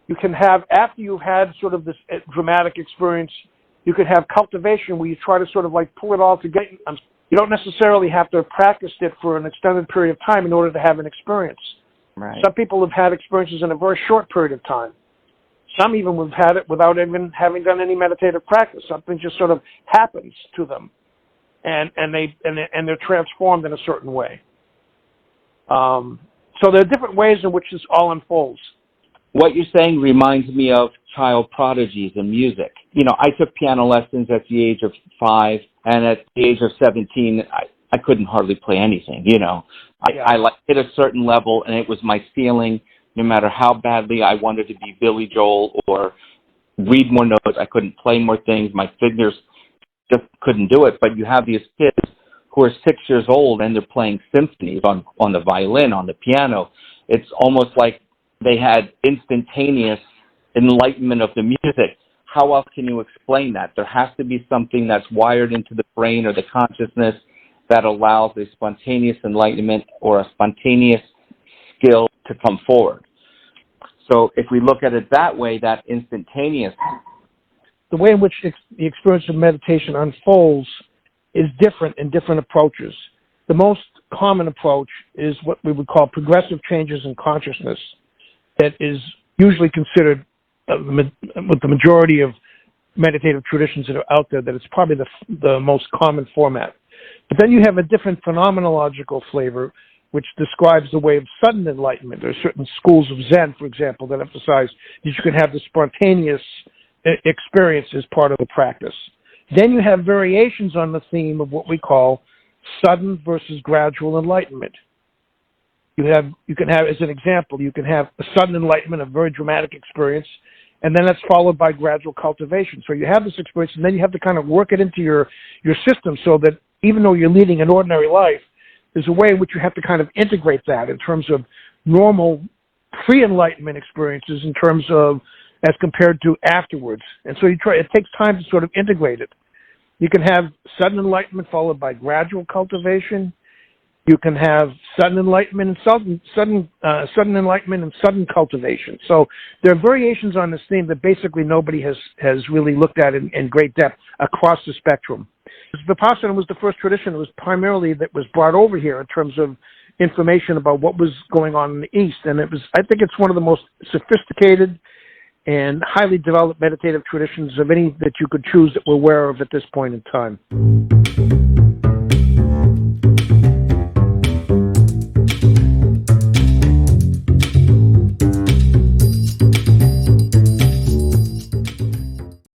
You can have, after you've had sort of this dramatic experience, you could have cultivation where you try to sort of like pull it all together. You don't necessarily have to practice it for an extended period of time in order to have an experience. Right. Some people have had experiences in a very short period of time. Some even have had it without even having done any meditative practice. Something just sort of happens to them, and they're transformed in a certain way. So there are different ways in which this all unfolds. What you're saying reminds me of child prodigies in music. You know, I took piano lessons at the age of 5, and at the age of 17, I couldn't hardly play anything, you know. I hit a certain level, and it was my ceiling. No matter how badly I wanted to be Billy Joel or read more notes, I couldn't play more things. My fingers just couldn't do it. But you have these kids who are 6 years old, and they're playing symphonies on the violin, on the piano. It's almost like they had instantaneous enlightenment of the music. How else can you explain that? There has to be something that's wired into the brain or the consciousness that allows a spontaneous enlightenment or a spontaneous skill to come forward. So if we look at it that way, that instantaneous. The way in which the experience of meditation unfolds is different in different approaches. The most common approach is what we would call progressive changes in consciousness, that is usually considered, with the majority of meditative traditions that are out there, that it's probably the most common format. But then you have a different phenomenological flavor, which describes the way of sudden enlightenment. There are certain schools of Zen, for example, that emphasize that you can have the spontaneous experience as part of the practice. Then you have variations on the theme of what we call sudden versus gradual enlightenment. You can have, as an example, you can have a sudden enlightenment, a very dramatic experience, and then that's followed by gradual cultivation. So you have this experience, and then you have to kind of work it into your system so that even though you're leading an ordinary life, there's a way in which you have to kind of integrate that in terms of normal pre-enlightenment experiences in terms of as compared to afterwards. And so it takes time to sort of integrate it. You can have sudden enlightenment followed by gradual cultivation. You can have sudden enlightenment and sudden enlightenment and sudden cultivation. So there are variations on this theme that basically nobody has really looked at in great depth across the spectrum. Vipassana was the first tradition that was primarily that was brought over here in terms of information about what was going on in the East, and I think it's one of the most sophisticated and highly developed meditative traditions of any that you could choose that we're aware of at this point in time.